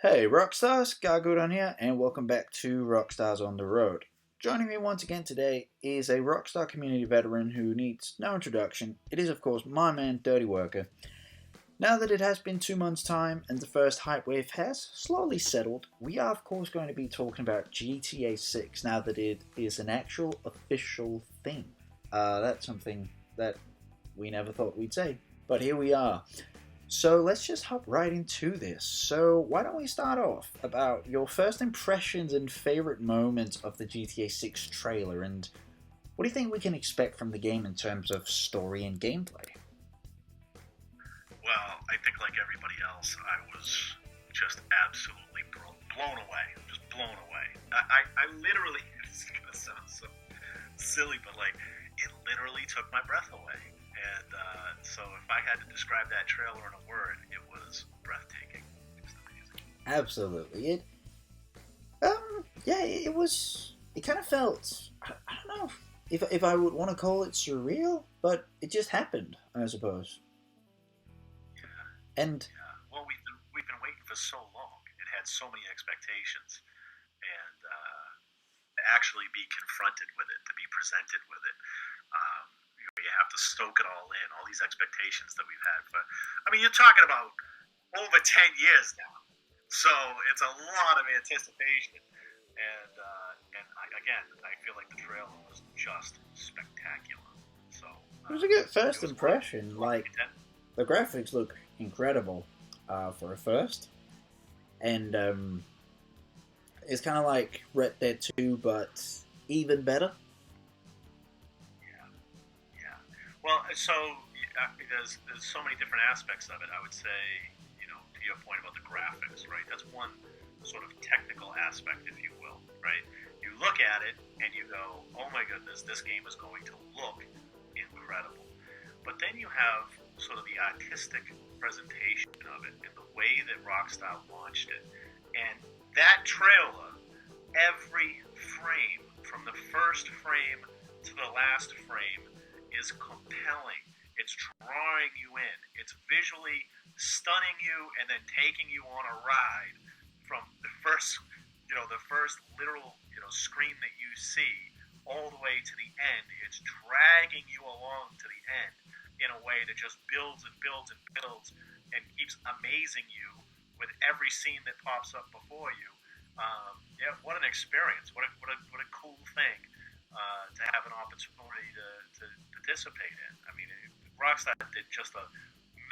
Hey Rockstars, Gargudon here, and welcome back to Rockstars On The Road. Joining me once again today is a Rockstar community veteran who needs no introduction. It is, of course, my man, Dirty Worker. Now that it has been 2 months' time and the first hype wave has slowly settled, we are, of course, going to be talking about GTA 6 now that it is an actual official thing. That's something that we never thought we'd say, but here we are. So let's just hop right into this. So why don't we start off about your first impressions and favorite moments of the GTA 6 trailer, and what do you think we can expect from the game in terms of story and gameplay? Well, I think like everybody else, I was just absolutely blown away. Just blown away. I literally, it's going to sound so silly, but like, it literally took my breath away. And so if I had to describe that trailer in a word, it was breathtaking. Just amazing. Absolutely. Yeah, it was. It kind of felt. I don't know if I would want to call it surreal, but it just happened, I suppose. And Yeah. Well, we've been waiting for so long. It had so many expectations, and to actually be confronted with it, to be presented with it. You have to stoke it all in, all these expectations that we've had for. I mean, you're talking about over 10 years now, so it's a lot of anticipation. And I feel like the trailer was just spectacular. So it was a good it first was impression. Like, the graphics look incredible for a first, and it's kind of like Red Dead 2, but even better. Yeah, yeah. Well, so there's so many different aspects of it. I would say, to your point about the graphics, right? That's one sort of technical aspect, if you will, right? You look at it and you go, "Oh my goodness, this game is going to look incredible." But then you have sort of the artistic presentation of it and the way that Rockstar launched it, and that trailer, every frame from the first frame to the last frame is compelling. It's drawing you in. It's visually stunning you and then taking you on a ride from the first literal, screen that you see all the way to the end. It's dragging you along to the end in a way that just builds and builds and builds and keeps amazing you with every scene that pops up before you. Yeah, what an experience! What a cool thing to have an opportunity to participate in. I mean, Rockstar did just a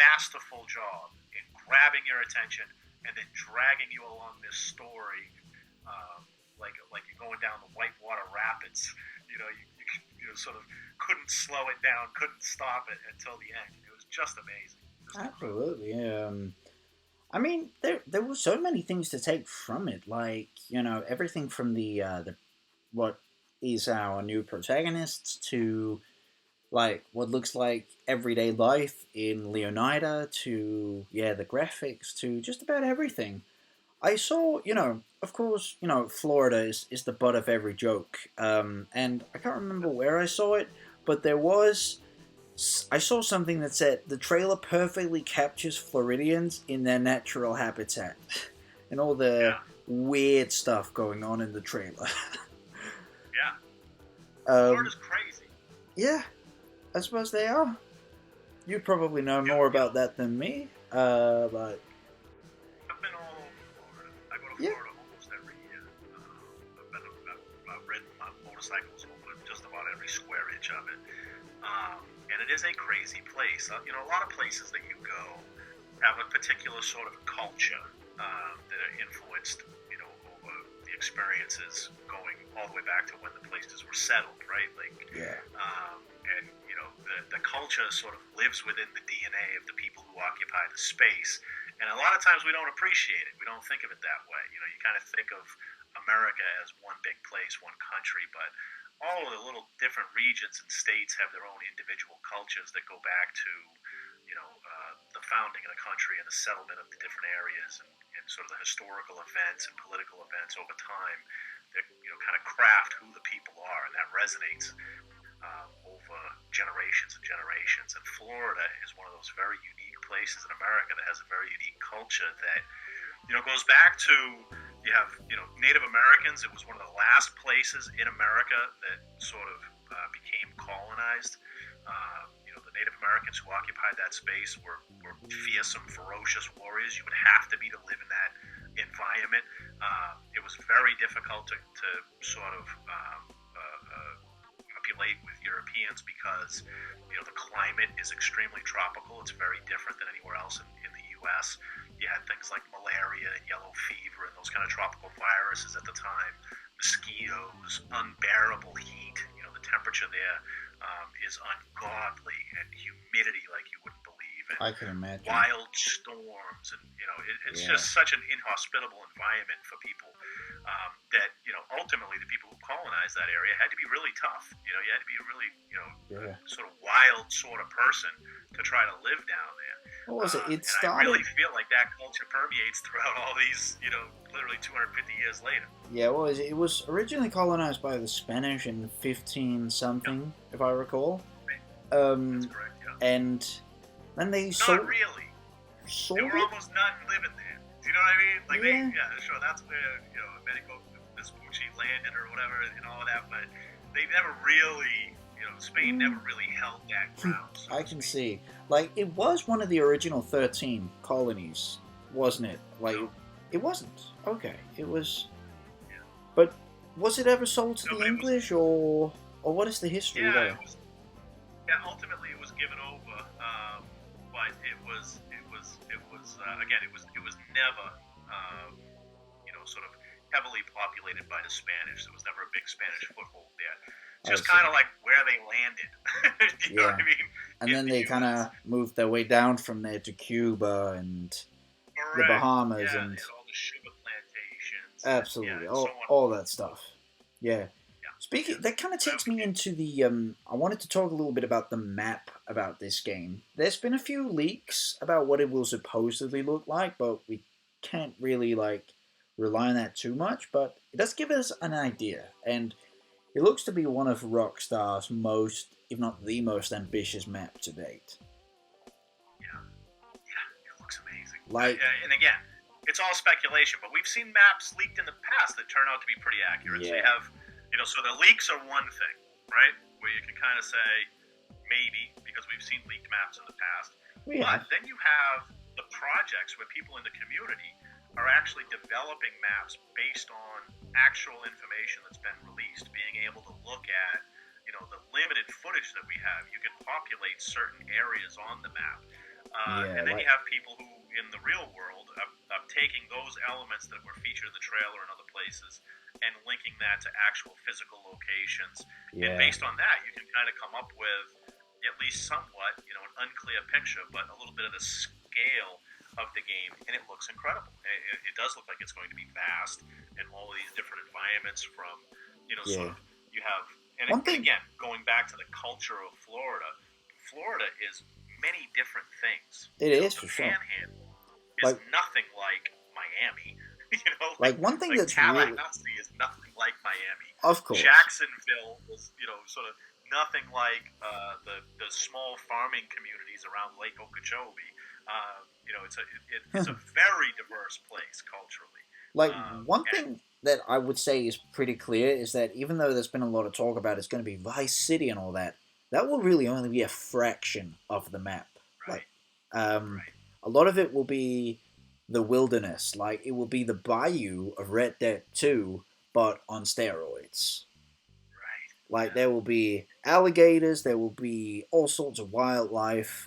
masterful job in grabbing your attention and then dragging you along this story, like you're going down the Whitewater Rapids. You sort of couldn't slow it down, couldn't stop it until the end. It was just amazing. Absolutely. I mean, there were so many things to take from it, like everything from the what is our new protagonist to like what looks like everyday life in Leonida to the graphics to just about everything. I saw, of course, Florida is the butt of every joke, and I can't remember where I saw it, but I saw something that said the trailer perfectly captures Floridians in their natural habitat, and all the Yeah, weird stuff going on in the trailer. yeah. um, Florida's crazy. yeah, I suppose they are. You probably know You, more you about know, that than me, but I've been all over Florida. I go to yeah, Florida almost every year. I've ridden my motorcycles over just about every square inch of it. And it is a crazy place. A lot of places that you go have a particular sort of culture that are influenced, over the experiences going all the way back to when the places were settled, right? Like, yeah, and the culture sort of lives within the DNA of the people who occupy the space. And a lot of times we don't appreciate it. We don't think of it that way. You kind of think of America as one big place, one country, but all of the little different regions and states have their own individual cultures that go back to, the founding of the country and the settlement of the different areas and sort of the historical events and political events over time that, kind of craft who the people are, and that resonates over generations and generations. And Florida is one of those very unique places in America that has a very unique culture that Goes back to, you have, Native Americans. It was one of the last places in America that sort of became colonized. The Native Americans who occupied that space were fearsome, ferocious warriors. You would have to be to live in that environment. It was very difficult to sort of populate with Europeans because, the climate is extremely tropical. It's very different than anywhere else in the U.S. You had things like malaria and yellow fever and those kind of tropical viruses at the time, mosquitoes, unbearable heat. The temperature there is ungodly, and humidity like you wouldn't believe, and I can imagine. wild storms, and it's just such an inhospitable environment for people that ultimately the people who colonized that area had to be really tough. You had to be a really sort of wild sort of person to try to live down there. What was it? It started. And I really feel like that culture permeates throughout all these, literally 250 years later. Yeah, what was it? It was originally colonized by the Spanish in 15-something, if I recall. That's correct, yeah. And then they Not really. They were almost not living there. Do you know what I mean? Like, sure, that's where, Amerigo Vespucci landed or whatever and all of that, but they never really, Spain never really held that ground. So I can see. Like, it was one of the original 13 colonies, wasn't it? Like, No. It wasn't. Okay, it was. Yeah. But was it ever sold to the English, or what is the history there? Ultimately it was given over, but it was again, it was never, sort of heavily populated by the Spanish. There was never a big Spanish foothold there. Just kind of like where they landed. you know what I mean? And then they kind of moved their way down from there to Cuba and the Bahamas and all the sugar plantations. Absolutely, all that stuff. Yeah. Speaking, that kind of takes me into the. I wanted to talk a little bit about the map about this game. There's been a few leaks about what it will supposedly look like, but we can't really rely on that too much. But it does give us an idea, and it looks to be one of Rockstar's most, if not the most, ambitious map to date. Yeah, it looks amazing. And again, it's all speculation, but we've seen maps leaked in the past that turn out to be pretty accurate. Yeah. So you have. So the leaks are one thing, right? Where you can kind of say, maybe, because we've seen leaked maps in the past. Yeah. But then you have the projects where people in the community are actually developing maps based on actual information that's been released, being able to look at, the limited footage that we have. You can populate certain areas on the map. And then you have people who, in the real world, are taking those elements that were featured in the trailer and other places and linking that to actual physical locations. Yeah. And based on that, you can kind of come up with at least somewhat, an unclear picture, but a little bit of the scale of the game, and it looks incredible. It does look like it's going to be vast, and all of these different environments from, sort of, you have, and again, going back to the culture of Florida, Florida is many different things. It is, for sure. Panhandle is nothing like Miami. One thing that's Tallahassee is nothing like Miami. Of course. Jacksonville is, sort of nothing like the small farming communities around Lake Okeechobee. It's a very diverse place culturally. One thing that I would say is pretty clear is that even though there's been a lot of talk about it's going to be Vice City and all that, that will really only be a fraction of the map. Right. A lot of it will be the wilderness, it will be the bayou of Red Dead 2, but on steroids. Right. There will be alligators, there will be all sorts of wildlife,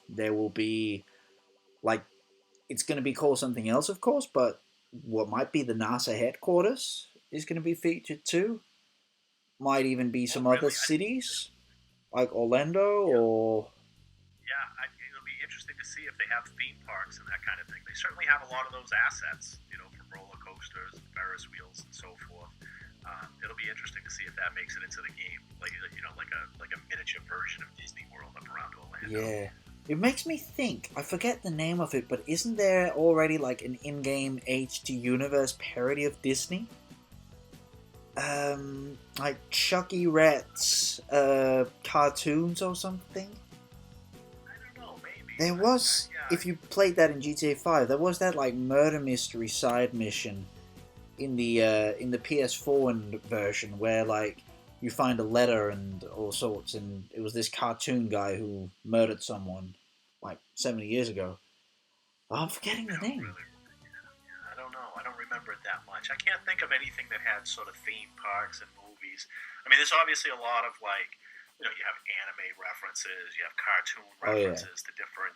there will be, it's going to be called something else, of course, but what might be the NASA headquarters is going to be featured too. Might even be some other cities, like Orlando, or... It'll be interesting to see if they have theme parks and that kind of thing. They certainly have a lot of those assets, from roller coasters, Ferris wheels, and so forth. It'll be interesting to see if that makes it into the game, like a miniature version of Disney World up around Orlando. Yeah, it makes me think. I forget the name of it, but isn't there already an in-game HD universe parody of Disney? Like Chucky Rat's cartoons or something. I don't know, maybe. There was, Yeah. if you played that in GTA 5, there was that like murder mystery side mission in the PS4 version where like you find a letter and all sorts, and it was this cartoon guy who murdered someone like 70 years ago. Oh, I'm forgetting the name. Really, I don't know. I don't remember it that much. I can't think of anything that had sort of theme parks and movies. I mean, there's obviously a lot of like, you know, you have anime references, you have cartoon references to different,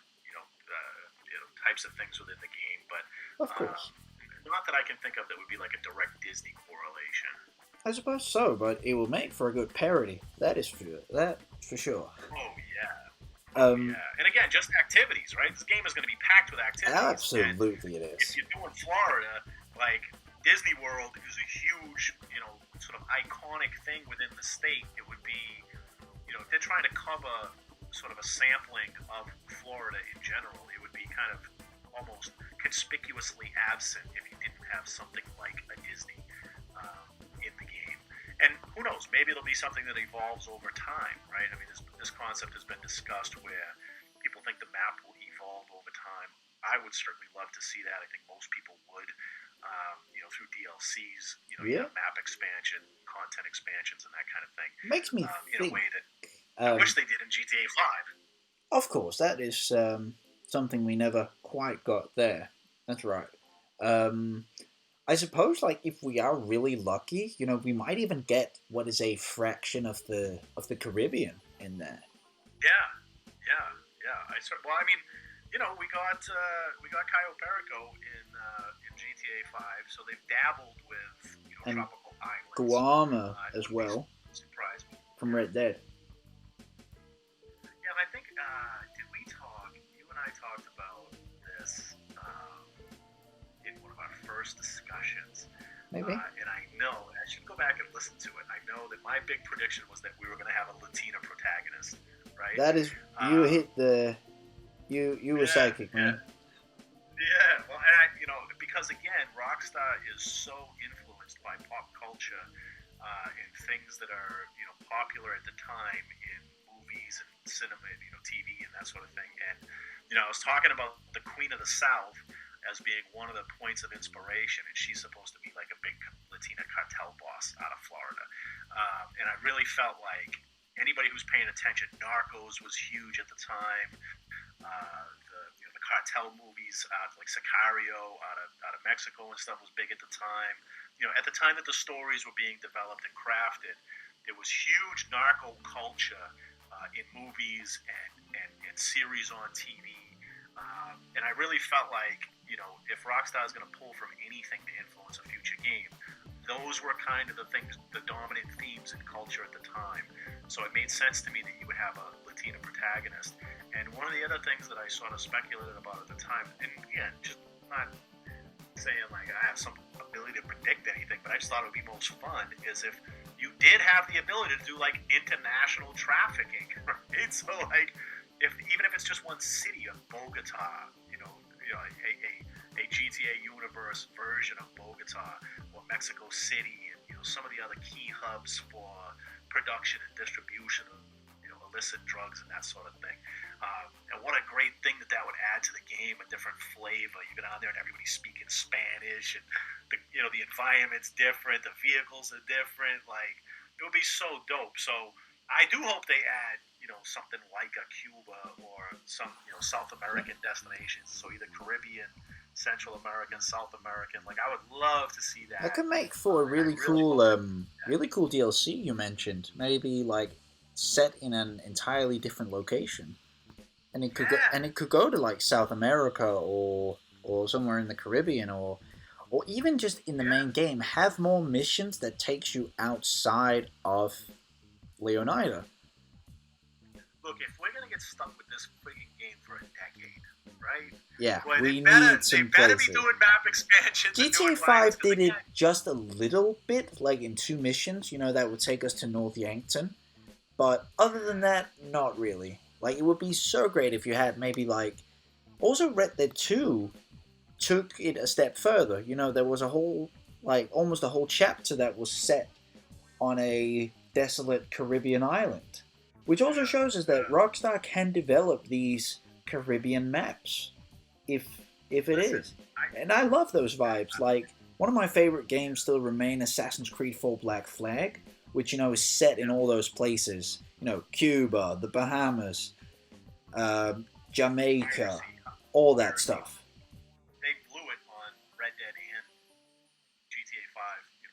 types of things within the game, but of course, not that I can think of that would be like a direct Disney correlation. I suppose so, but it will make for a good parody. That for sure. Oh yeah. Yeah. And again, just activities, right? This game is going to be packed with activities. Absolutely, it is. If you're doing Florida, like Disney World is a huge, sort of iconic thing within the state. It would be, if they're trying to cover sort of a sampling of Florida in general, it would be kind of almost conspicuously absent if you didn't have something like a Disney in the game. And who knows, maybe it'll be something that evolves over time, right? I mean, this concept has been discussed where people think the map will evolve over time. I would certainly love to see that. I think most people would, through DLCs, you have map expansion, content expansions, and that kind of thing. Makes me in a way that I wish they did in GTA 5. Of course, that is something we never quite got there. That's right. I suppose, like, if we are really lucky, we might even get what is a fraction of the Caribbean in there. Yeah. Well, I mean, we got Cayo Perico in GTA 5, so they've dabbled with and tropical islands. Guam as well. Surprised me. From Red Dead. Yeah, and I think did we talk? You and I talked about this in one of our first discussions. Maybe. And I know, I should go back and listen to it. I know that my big prediction was that we were going to have a Latina protagonist, right? That is, you hit the, you were psychic, man. Yeah, well, and because again, Rockstar is so influenced by pop culture and things that are, popular at the time in movies and cinema, TV and that sort of thing. And, I was talking about the Queen of the South as being one of the points of inspiration, and she's supposed to be like a big Latina cartel boss out of Florida. And I really felt like anybody who's paying attention, Narcos was huge at the time. The cartel movies, like Sicario out of Mexico and stuff, was big at the time. At the time that the stories were being developed and crafted, there was huge narco culture in movies and series on TV. And I really felt like, if Rockstar is going to pull from anything to influence a future game, those were kind of the things, the dominant themes in culture at the time. So it made sense to me that you would have a Latina protagonist. And one of the other things that I sort of speculated about at the time, and again, just not saying like I have some ability to predict anything, but I just thought it would be most fun, is if you did have the ability to do like international trafficking, right? So like, even if it's just one city of Bogota, a GTA universe version of Bogota or Mexico City, and some of the other key hubs for production and distribution of illicit drugs and that sort of thing. And what a great thing that would add to the game, a different flavor. You get on there and everybody's speaking Spanish, and the environment's different, the vehicles are different. Like, it would be so dope. So I do hope they add something like a Cuba or some South American destinations. So either Caribbean, Central American, South American. Like, I would love to see that. That could make for a really cool DLC you mentioned. Maybe like set in an entirely different location, and it could go to like South America or somewhere in the Caribbean or even just in the main game. Have more missions that takes you outside of Leonida. Look, if we're gonna get stuck with this freaking game for a decade, right? Yeah, well, we need some They better places. be doing map expansions. GTA 5 did it just a little bit, like in 2 missions, that would take us to North Yankton. But other than that, not really. Like, it would be so great if you had maybe like... Also, Red Dead 2 took it a step further. There was a whole, like, almost a whole chapter that was set on a desolate Caribbean island. Which also shows us that Rockstar can develop these Caribbean maps, if it Listen, is. And I love those vibes. Like, one of my favorite games still remain Assassin's Creed 4 Black Flag, which, you know, is set in all those places. You know, Cuba, the Bahamas, Jamaica, all that stuff. They blew it on Red Dead and GTA 5,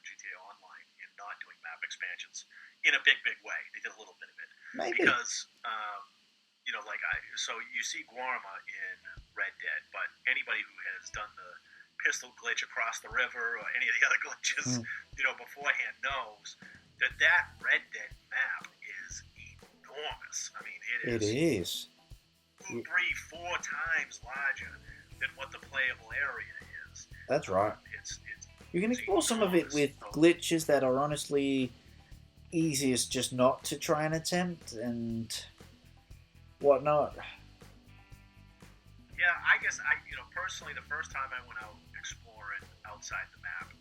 GTA Online, in not doing map expansions in a big way. They did a little bit of it. Maybe. Because, so you see Guarma in Red Dead, but anybody who has done the pistol glitch across the river or any of the other glitches, beforehand knows that Red Dead map is enormous. I mean, it is 2, 3, 4 times larger than what the playable area is. That's right. You can explore enormous. Some of it with glitches that are honestly easiest just not to try and attempt and whatnot. Yeah, I guess personally, the first time I went out exploring outside the map,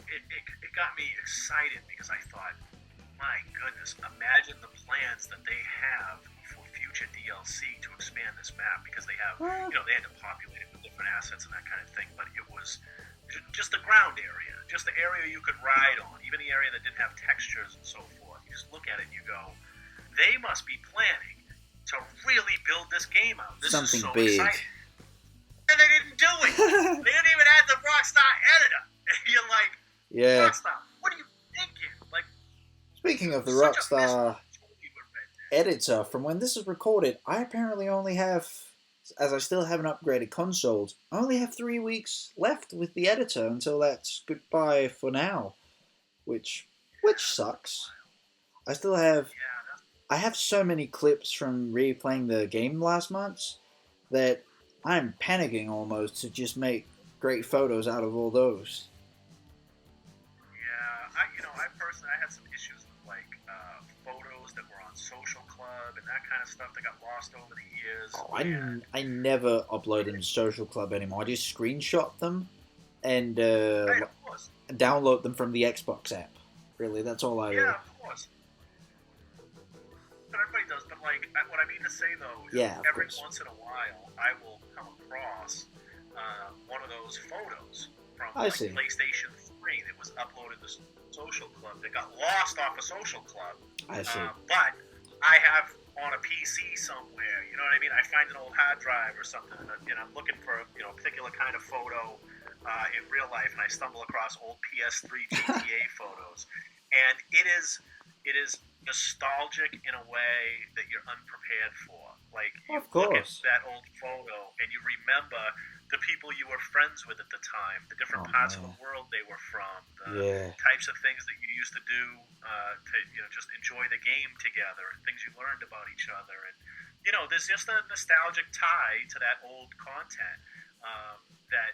it got me excited because I thought, my goodness, imagine the plans that they have for future DLC to expand this map, because they have, they had to populate it with different assets and that kind of thing, but it was just the ground area, just the area you could ride on, even the area that didn't have textures and so forth. You just look at it and you go, they must be planning to really build this game out. This Something is so big. exciting. And they didn't do it. They didn't even add the Rockstar editor. And you're like, Yeah. Rockstar, what are you thinking? Like, Speaking of the such a Rockstar missed opportunity with Red Dead. editor, from when this is recorded, I apparently only have, as I still haven't upgraded consoles, I only have 3 weeks left with the editor until that's goodbye for now, which sucks. I still have, I have so many clips from replaying the game last month that I'm panicking almost to just make great photos out of all those. I personally had some issues with photos that were on Social Club and that kind of stuff that got lost over the years. Oh, I never upload them to Social Club anymore. I just screenshot them and download them from the Xbox app. Really, that's all I do. Yeah, of course. But everybody does. But what I mean to say though is every once in a while I will come across one of those photos from PlayStation 3 that was uploaded to Social Club that got lost off of Social Club. I see. But I have on a PC somewhere, you know what I mean? I find an old hard drive or something, and I'm looking for a particular kind of photo in real life, and I stumble across old PS3 GTA photos, and it is nostalgic in a way that you're unprepared for. Like, you look at that old photo and you remember the people you were friends with at the time, the different parts of the world they were from, the types of things that you used to do to just enjoy the game together, and things you learned about each other, and there's just a nostalgic tie to that old content that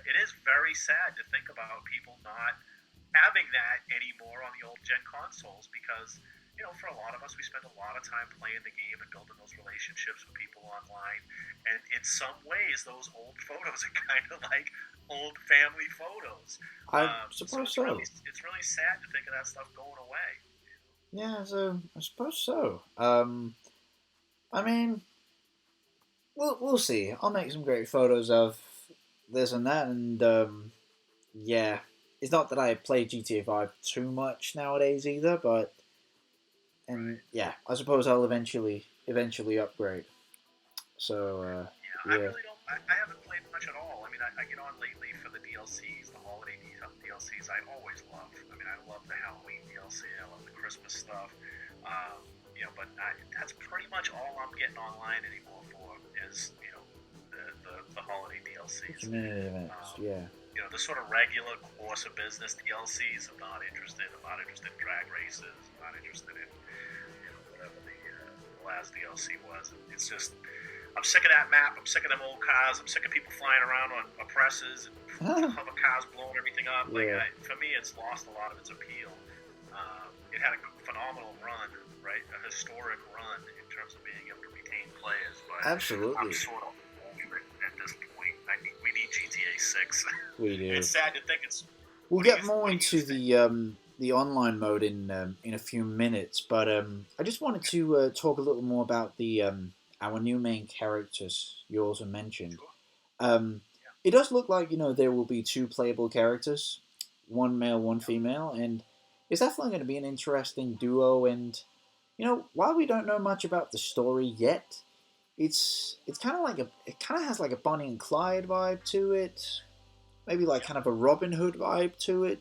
it is very sad to think about people not having that anymore on the old gen consoles, because for a lot of us, we spend a lot of time playing the game and building those relationships with people online, and in some ways those old photos are kind of like old family photos. I suppose so. It's really sad to think of that stuff going away. Yeah, so I suppose so. I mean, we'll see. I'll make some great photos of this and that, and it's not that I play GTA 5 too much nowadays either, but I suppose I'll eventually upgrade. So I really don't. I haven't played much at all. I mean, I get on lately for the DLCs, the holiday DLCs. I always love. I mean, I love the Halloween DLC. I love the Christmas stuff. But that's pretty much all I'm getting online anymore for is the holiday DLCs. Community events, the sort of regular course of business DLCs. I'm not interested. I'm not interested in drag races. I'm not interested in whatever the last DLC was. It's just, I'm sick of that map. I'm sick of them old cars. I'm sick of people flying around on oppressors and other cars blowing everything up. For me, it's lost a lot of its appeal. It had a phenomenal run, right? A historic run in terms of being able to retain players. But absolutely, I'm sort of over it at this point. I mean, we need GTA 6. We do. It's sad to think it's. We'll get more into the the online mode in a few minutes, but I just wanted to talk a little more about the our new main characters you also mentioned. Sure. Um, Yeah. it does look like there will be two playable characters, one male, one Yep. female, and it's definitely going to be an interesting duo. And while we don't know much about the story yet, it's kind of like it kind of has like a Bonnie and Clyde vibe to it, maybe like Yep. kind of a Robin Hood vibe to it.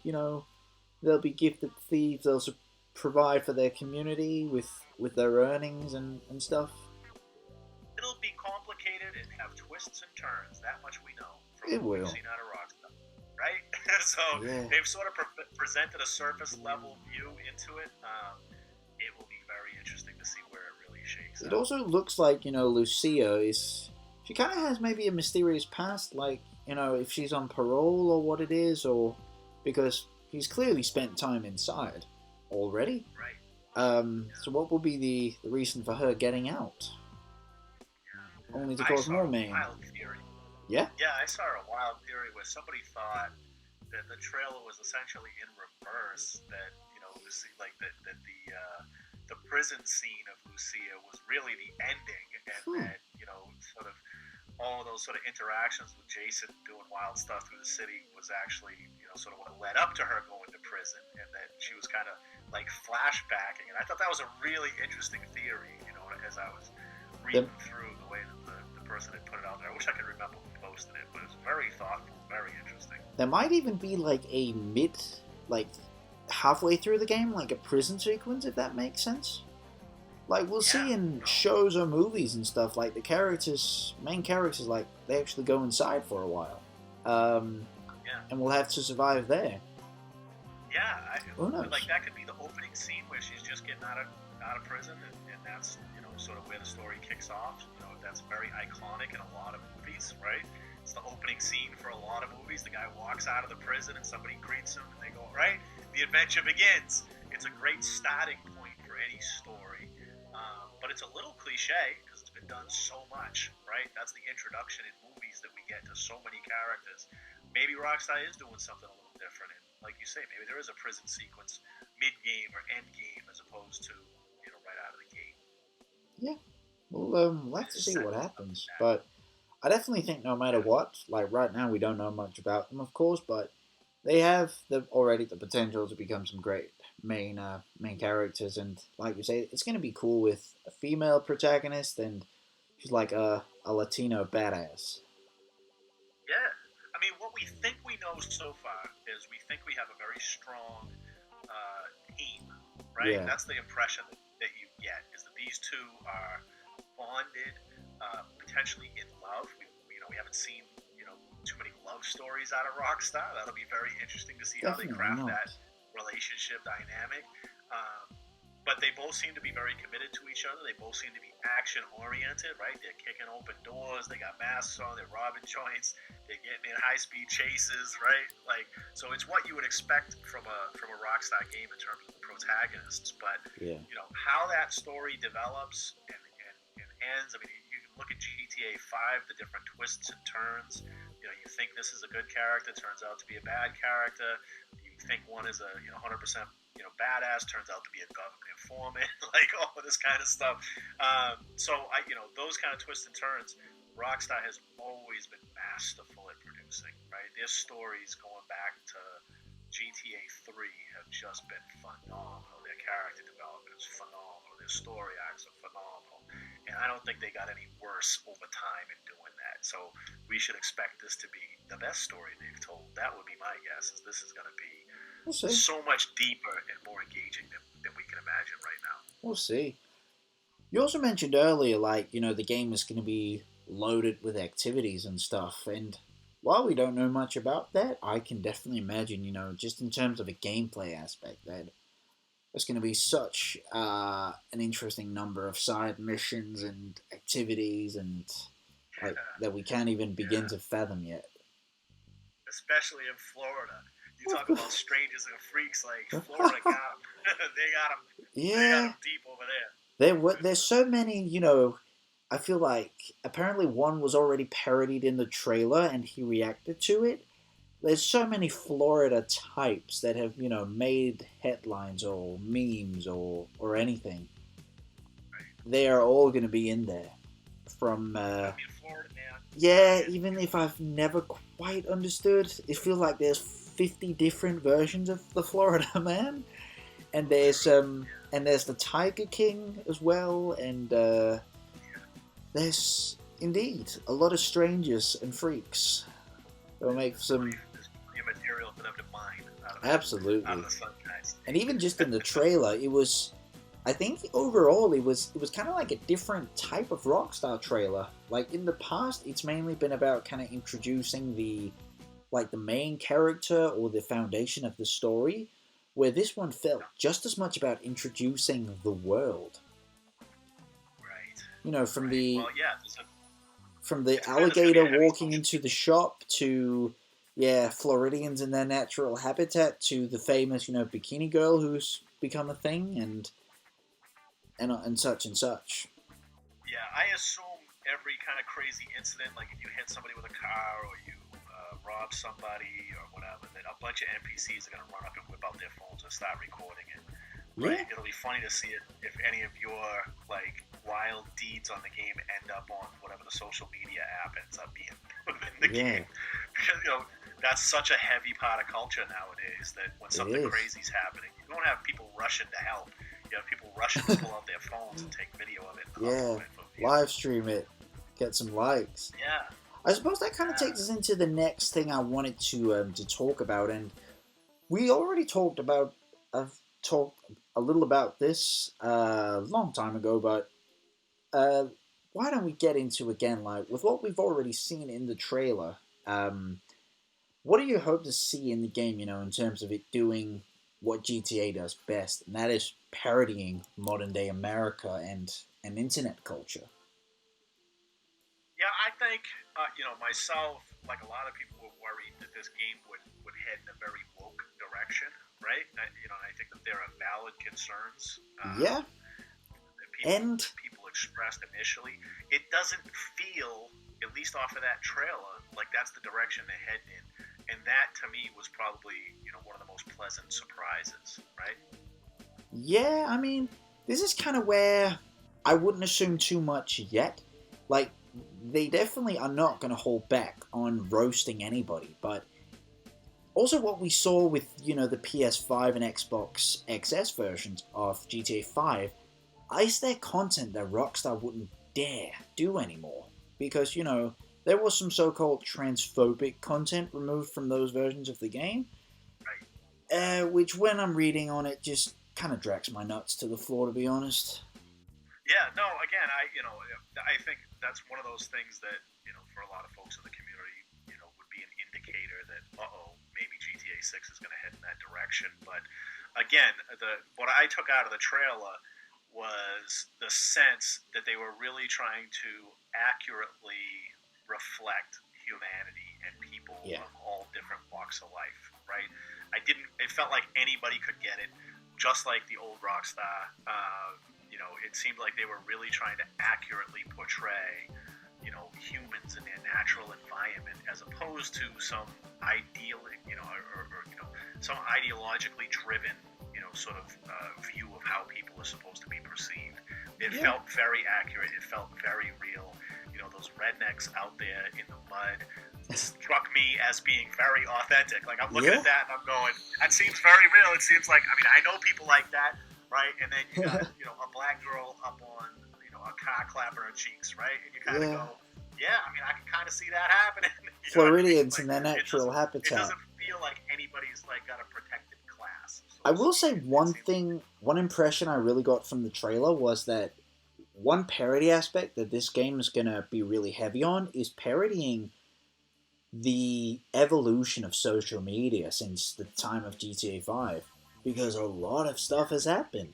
They'll be gifted thieves. They'll provide for their community with their earnings and stuff. It'll be complicated and have twists and turns. That much we know from It what we've will. seen out of Rockstar, right? So Yeah. they've sort of presented a surface level view into it. It will be very interesting to see where it really shakes It out. also looks like Lucia is. She kind of has maybe a mysterious past, like if she's on parole or what it is, or because he's clearly spent time inside already. Right. So what will be the reason for her getting out? Only to I cause more saw a mayhem. wild theory. Yeah. Yeah, I saw a wild theory where somebody thought that the trailer was essentially in reverse. That Lucy, like that the prison scene of Lucia was really the ending, and Hmm. that sort of all of those sort of interactions with Jason doing wild stuff through the city was actually sort of what led up to her going to prison, and that she was kind of like flashbacking. And I thought that was a really interesting theory. As I was There, reading through the way that the person had put it out there. I wish I could remember who posted it, but it was very thoughtful, very interesting. there might even be like a like halfway through the game, like a prison sequence, if that makes sense. Like we'll Yeah, see in shows or movies and stuff, like main characters, like they actually go inside for a while, yeah, and we'll have to survive there. yeah. Who knows? Like that could be the opening scene where she's just getting out of prison, and that's sort of where the story kicks off. That's very iconic in a lot of movies, right? It's the opening scene for a lot of movies. The guy walks out of the prison and somebody greets him, and they go, right, the adventure begins. It's a great starting point for any story. But it's a little cliche because it's been done so much, right? That's the introduction in movies that we get to so many characters. Maybe Rockstar is doing something a little different, and like you say, maybe there is a prison sequence mid-game or end-game as opposed to right out of the gate. Yeah, we'll have to see what happens. But I definitely think no matter what, like right now we don't know much about them, of course, but they have already the potential to become some great main characters, and like you say, it's going to be cool with a female protagonist, and she's like a Latino badass. Yeah, I mean, what we think we know so far is we think we have a very strong team, right? Yeah, That's the impression that you get is that these two are bonded, potentially in love. We haven't seen too many love stories out of Rockstar. That'll be very interesting to see how they definitely craft not. that relationship dynamic. But they both seem to be very committed to each other. They both seem to be action oriented, right? They're kicking open doors. They got masks on. They're robbing joints. They're getting in high speed chases, right? Like, so it's what you would expect from a Rockstar game in terms of the protagonists. But Yeah, how that story develops and ends. I mean, you can look at GTA 5, the different twists and turns. You think this is a good character, turns out to be a bad character. You think one is a 100% badass, turns out to be a government informant, like all of this kind of stuff. So those kind of twists and turns, Rockstar has always been masterful at producing, right? Their stories going back to GTA 3 have just been phenomenal. Their character development is phenomenal. Their story arcs are phenomenal. And I don't think they got any worse over time in doing that. So we should expect this to be the best story they've told. That would be my guess, is this is going to be we'll see. so much deeper and more engaging than we can imagine right now. We'll see. You also mentioned earlier, like the game is going to be loaded with activities and stuff, and while we don't know much about that, I can definitely imagine, just in terms of a gameplay aspect, that there's going to be such an interesting number of side missions and activities, and like that we can't even begin Yeah, to fathom yet. especially in Florida. You talk about strangers and freaks, like Florida got them. they got them. They got Yeah, them deep over there. there's so many. I feel like apparently one was already parodied in the trailer, and he reacted to it. there's so many Florida types that have, made headlines or memes or anything. They are all going to be in there. From, I mean, Florida man. yeah, even if I've never quite understood, it feels like there's 50 different versions of the Florida man. And there's, and there's the Tiger King as well, and, there's, indeed, a lot of strangers and freaks. It'll make some... There's plenty of material for them to mine out of Absolutely. Out of the sunshine. And even just in the trailer, it was... I think overall it was kind of like a different type of Rockstar trailer. Like in the past, it's mainly been about kind of introducing the main character or the foundation of the story, where this one felt just as much about introducing the world. Right. From right. the well, yeah, from the alligator walking into the shop to Floridians in their natural habitat to the famous bikini girl who's become a thing and such and such. Yeah, I assume every kind of crazy incident, like if you hit somebody with a car or you rob somebody or whatever, that a bunch of NPCs are going to run up and whip out their phones and start recording it. Right? Yeah. It'll be funny to see it if any of your like wild deeds on the game end up on whatever the social media app ends up being within the game. Because that's such a heavy part of culture nowadays that when something crazy's happening, you don't have people rushing to help. You have people rushing to pull out their phones and take video of it. Live stream it, get some likes. Yeah. I suppose that kind of takes us into the next thing I wanted to talk about, and we already talked about. I've talked a little about this a long time ago, but why don't we get into again, like with what we've already seen in the trailer? What do you hope to see in the game? In terms of it doing what GTA does best, and that is parodying modern day America and internet culture. Yeah, I think myself, like a lot of people, were worried that this game would head in a very woke direction, right? And I think that there are valid concerns. That people expressed initially. It doesn't feel, at least off of that trailer, like that's the direction they're heading in. And that, to me, was probably, one of the most pleasant surprises, right? Yeah, I mean, this is kind of where I wouldn't assume too much yet. Like, they definitely are not going to hold back on roasting anybody, but also what we saw with, the PS5 and Xbox XS versions of GTA 5 is there content that Rockstar wouldn't dare do anymore. Because, there was some so-called transphobic content removed from those versions of the game, which when I'm reading on it just kind of drags my nuts to the floor, to be honest. Yeah, no, again, I think that's one of those things that, for a lot of folks in the community, would be an indicator that, maybe GTA 6 is going to head in that direction. But again, what I took out of the trailer was the sense that they were really trying to accurately reflect humanity and people of all different walks of life, right? It felt like anybody could get it, just like the old Rockstar. It seemed like they were really trying to accurately portray, humans in their natural environment, as opposed to some some ideologically driven, sort of view of how people are supposed to be perceived. It felt very accurate. It felt very real. Those rednecks out there in the mud struck me as being very authentic. Like, I'm looking at that and I'm going, that seems very real. It seems like, I know people like that, right? And then you got, a black girl up on, a car clapping her cheeks, right? And you kind of go, I can kind of see that happening. Floridians in their natural habitat. It doesn't feel like anybody's got a protected class. So I will say one impression I really got from the trailer was that one parody aspect that this game is going to be really heavy on is parodying the evolution of social media since the time of GTA 5. Because a lot of stuff has happened.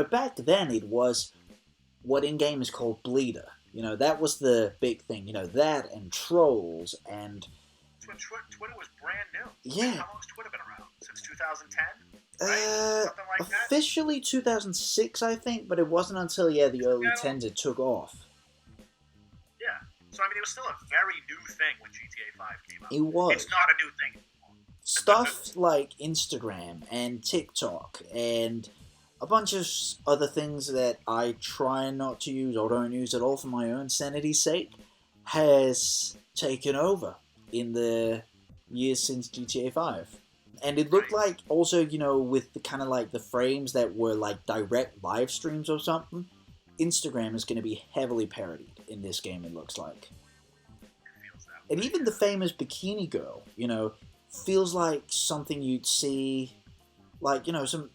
Back then it was what in-game is called bleeder. That was the big thing. That and trolls and... Twitter was brand new. Yeah. How long's Twitter been around? Since 2010? Right? Something like that? Officially 2006, I think, but it wasn't until, the early 10s it took off. Yeah. So, it was still a very new thing when GTA 5 came out. It was. It's not a new thing stuff like Instagram and TikTok and a bunch of other things that I try not to use or don't use at all for my own sanity's sake has taken over in the years since GTA 5. And it looked like also, with the kind of like the frames that were like direct live streams or something, Instagram is going to be heavily parodied in this game, it looks like. And even the famous bikini girl, feels like something you'd see, like,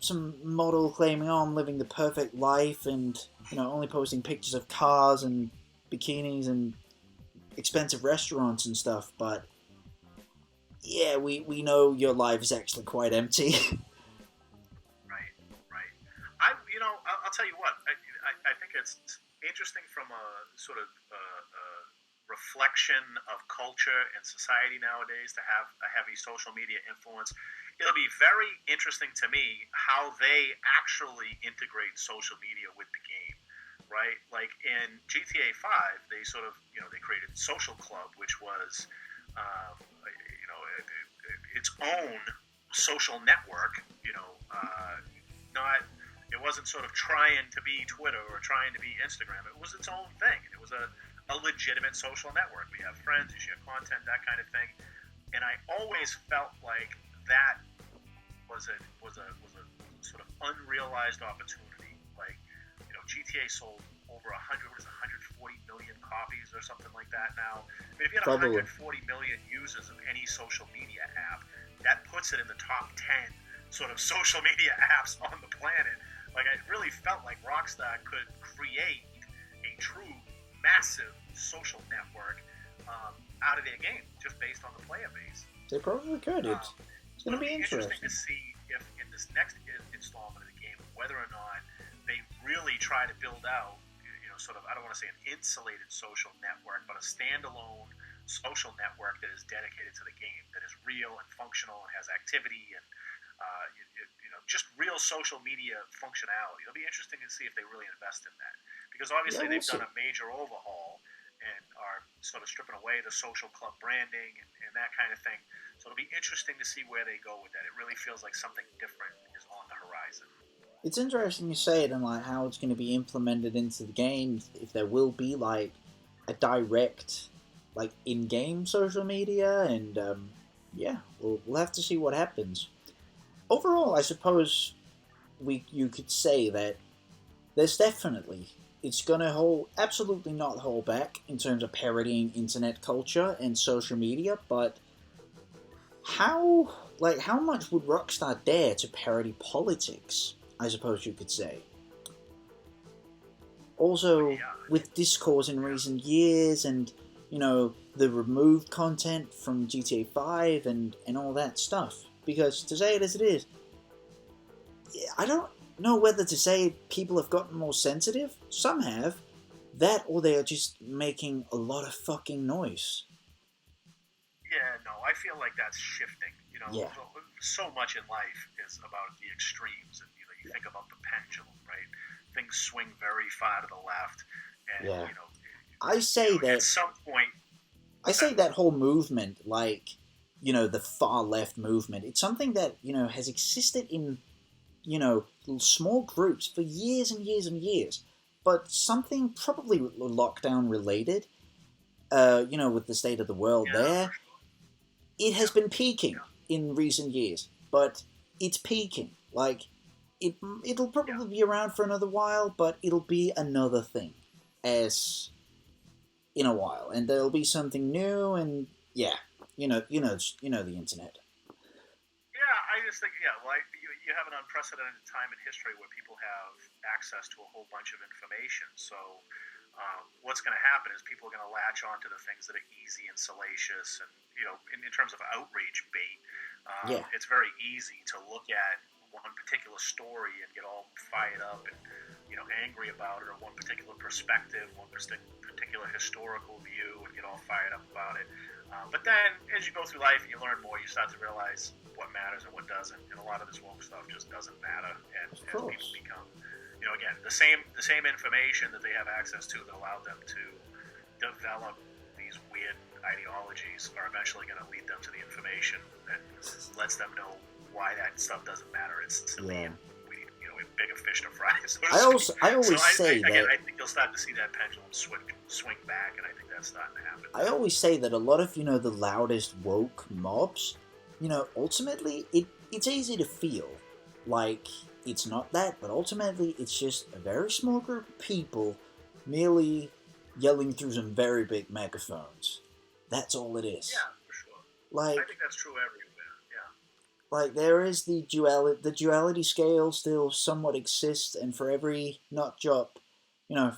some model claiming, oh, I'm living the perfect life and, only posting pictures of cars and bikinis and expensive restaurants and stuff, but yeah, we know your life is actually quite empty. Right. I'll tell you what, I think it's interesting from a sort of reflection of culture and society nowadays to have a heavy social media influence. It'll be very interesting to me how they actually integrate social media with the game, right? Like in GTA 5, they sort of, they created Social Club, which was, its own social network, it wasn't sort of trying to be Twitter or trying to be Instagram. It was its own thing. It was a legitimate social network. We have friends, you share content, that kind of thing. And I always felt like that was a sort of unrealized opportunity. Like, GTA sold over 140 million copies or something like that now. I mean, if you had 140 million users of any social media app, that puts it in the top 10 sort of social media apps on the planet. Like, I really felt like Rockstar could create a true massive social network out of their game just based on the player base. They probably could. It's going to be interesting to see if in this next installment of the game, whether or not they really try to build out, sort of, I don't want to say an insulated social network, but a standalone social network that is dedicated to the game, that is real and functional and has activity and just real social media functionality. It'll be interesting to see if they really invest in that, because obviously they've done a major overhaul and are sort of stripping away the social club branding and that kind of thing. So it'll be interesting to see where they go with that. It really feels like something different is on the horizon. It's interesting you say it and like how it's going to be implemented into the game. If there will be like a direct, like in-game social media, and we'll have to see what happens. Overall, I suppose you could say that there's definitely, it's going to absolutely not hold back in terms of parodying internet culture and social media, but how much would Rockstar dare to parody politics, I suppose you could say? Also, with discourse in recent years and, the removed content from GTA 5 and all that stuff. Because, to say it as it is, I don't know whether to say people have gotten more sensitive. Some have. That, or they are just making a lot of fucking noise. Yeah, no, I feel like that's shifting. So much in life is about the extremes. And, you think about the pendulum, right? Things swing very far to the left. And, I say that... At some point... I say that whole movement, like... the far left movement. It's something that, has existed in, small groups for years and years and years. But something probably lockdown related, with the state of the world there, it has been peaking in recent years. But it's peaking. Like, it'll probably be around for another while, but it'll be another thing in a while. And there'll be something new and, You know the internet. Yeah, I just think, you have an unprecedented time in history where people have access to a whole bunch of information. So what's going to happen is people are going to latch on to the things that are easy and salacious. And, in terms of outrage bait, it's very easy to look at one particular story and get all fired up and, angry about it, or one particular perspective, one particular historical view, and get all fired up about it. But then, as you go through life and you learn more, you start to realize what matters and what doesn't, and a lot of this woke stuff just doesn't matter. And as people become, again, the same information that they have access to that allowed them to develop these weird ideologies are eventually going to lead them to the information that lets them know why that stuff doesn't matter. It's silly, and we need, we have bigger fish to fry. So I always say that. Again, I think you'll start to see that pendulum swing back, and I think that's starting to happen. I always say that a lot of the loudest woke mobs, ultimately it's easy to feel like it's not that, but ultimately it's just a very small group of people merely yelling through some very big megaphones. That's all it is. Yeah, for sure. Like, I think that's true everywhere. Yeah. Like, there is the duality scale still somewhat exists, and for every nut job,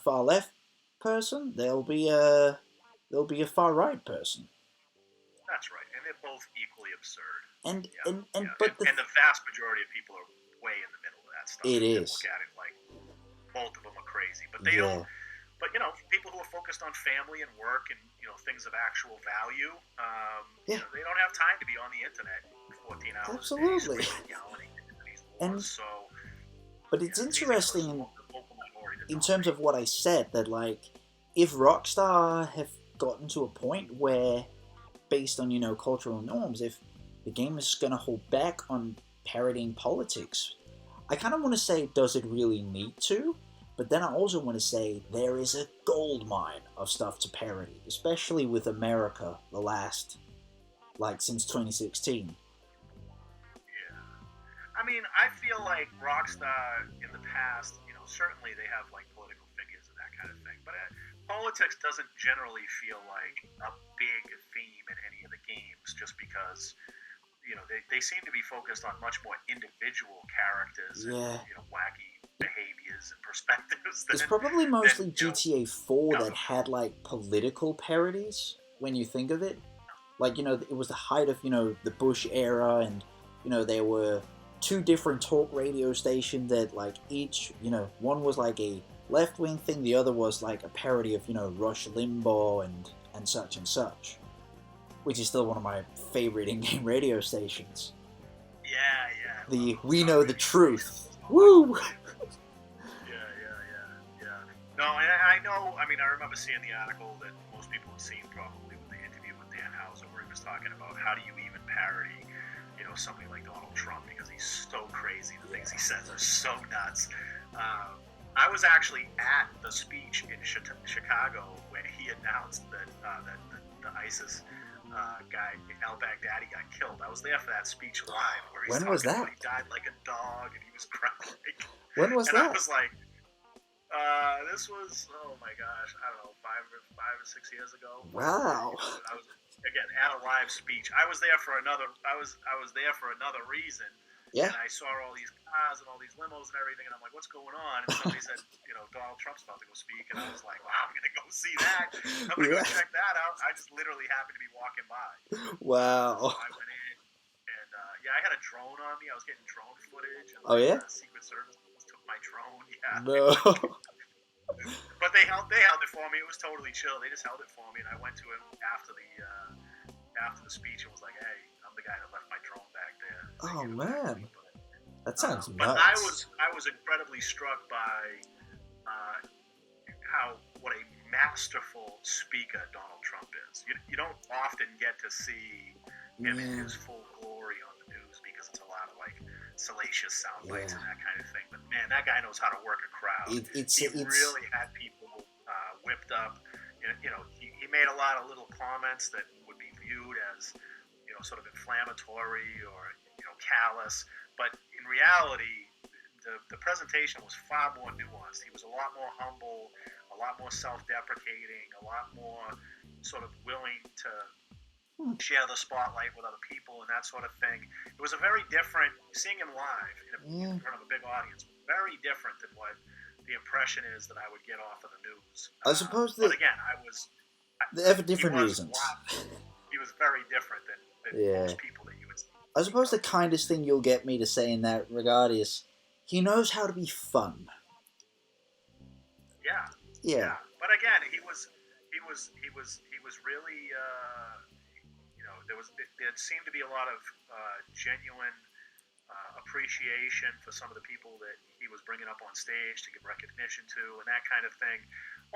far left person, there'll be a far right person. That's right, and they're both equally absurd. And the vast majority of people are way in the middle of that stuff. It is. Look at it like both of them are crazy, but they don't. But people who are focused on family and work and things of actual value, they don't have time to be on the internet 14 hours. Absolutely. But it's interesting in terms of what I said, that like if Rockstar have gotten to a point where, based on cultural norms, if the game is going to hold back on parodying politics, I kind of want to say, does it really need to? But then I also want to say there is a gold mine of stuff to parody, especially with America, the last, since 2016. Yeah. I mean, I feel like Rockstar in the past, certainly they have political figures and that kind of thing, but politics doesn't generally feel like a big theme in any of the games, just because they seem to be focused on much more individual characters and wacky behaviors and perspectives. It's probably mostly GTA 4 that had political parodies when you think of it. It was the height of the Bush era, and there were two different talk radio stations that each one was a left-wing thing, the other was a parody of Rush Limbaugh and such and such, which is still one of my favorite in-game radio stations. Yeah. We know the truth. Woo! Yeah. No, and I know, I remember seeing the article that most people have seen probably with the interview with Dan Houser, where he was talking about how do you even parody, somebody like Donald Trump, because he's so crazy. The things he says are so nuts. I was actually at the speech in Chicago when he announced that the ISIS guy, al-Baghdadi, got killed. I was there for that speech live. Where he's when was that? He died like a dog, and he was crying. When was that? I was like, this was, oh my gosh, I don't know, 5 or 6 years ago. Wow. I was again at a live speech. I was there for another reason. Yeah. And I saw all these cars and all these limos and everything, and I'm like, what's going on? And somebody said, Donald Trump's about to go speak, and I was like, wow, I'm gonna go see that. I'm gonna go check that out. I just literally happened to be walking by. Wow. So I went in, and I had a drone on me. I was getting drone footage. And, Secret Service took my drone. Yeah. No. But they held it for me. It was totally chill. They just held it for me, and I went to him after the speech and was like, "Hey, I'm the guy that left my drone back there." Oh man, that sounds nuts. But I was incredibly struck by what a masterful speaker Donald Trump is. You don't often get to see him in his full glory on the news, because it's a lot of salacious sound bites and that kind of thing. But man, that guy knows how to work a crowd. He really had people whipped up. He made a lot of little comments that would be viewed as sort of inflammatory or callous, but in reality, the presentation was far more nuanced. He was a lot more humble, a lot more self-deprecating, a lot more sort of willing to share the spotlight with other people and that sort of thing. It was a very different, seeing him live in front of a big audience, very different than what the impression is that I would get off of the news. I suppose but again, they have different reasons. He was very different than most people that you would see. I suppose the kindest thing you'll get me to say in that regard is he knows how to be fun. Yeah. But again, he was really there seemed to be a lot of genuine appreciation for some of the people that he was bringing up on stage to give recognition to and that kind of thing.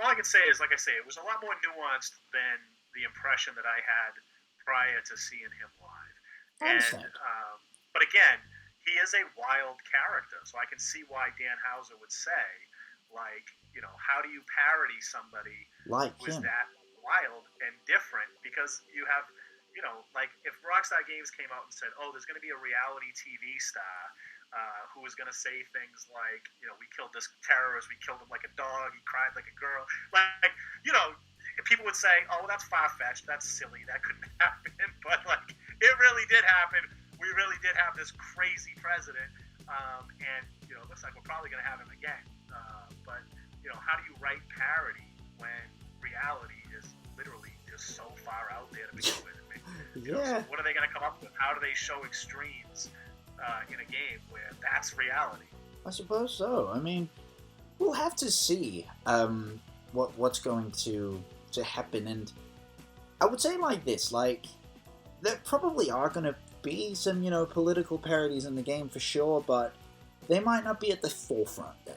All I can say is, like I say, it was a lot more nuanced than the impression that I had prior to seeing him live. I And understand. but again, he is a wild character, so I can see why Dan Houser would say, like, how do you parody somebody Like who is him. that wild and different? Because you have, like if Rockstar Games came out and said, oh, there's going to be a reality TV star who was going to say things like, we killed this terrorist, we killed him like a dog, he cried like a girl, like, people would say, oh, that's far-fetched, that's silly, that couldn't happen, but like, it really did happen. We really did have this crazy president, and it looks like we're probably going to have him again. But how do you write parody when reality is literally just so far out there to begin with? So what are they going to come up with? How do they show extremes in a game where that's reality? I suppose so. I mean, we'll have to see what's going to happen, and I would say like this, like there probably are going to be some political parodies in the game for sure, but they might not be at the forefront then.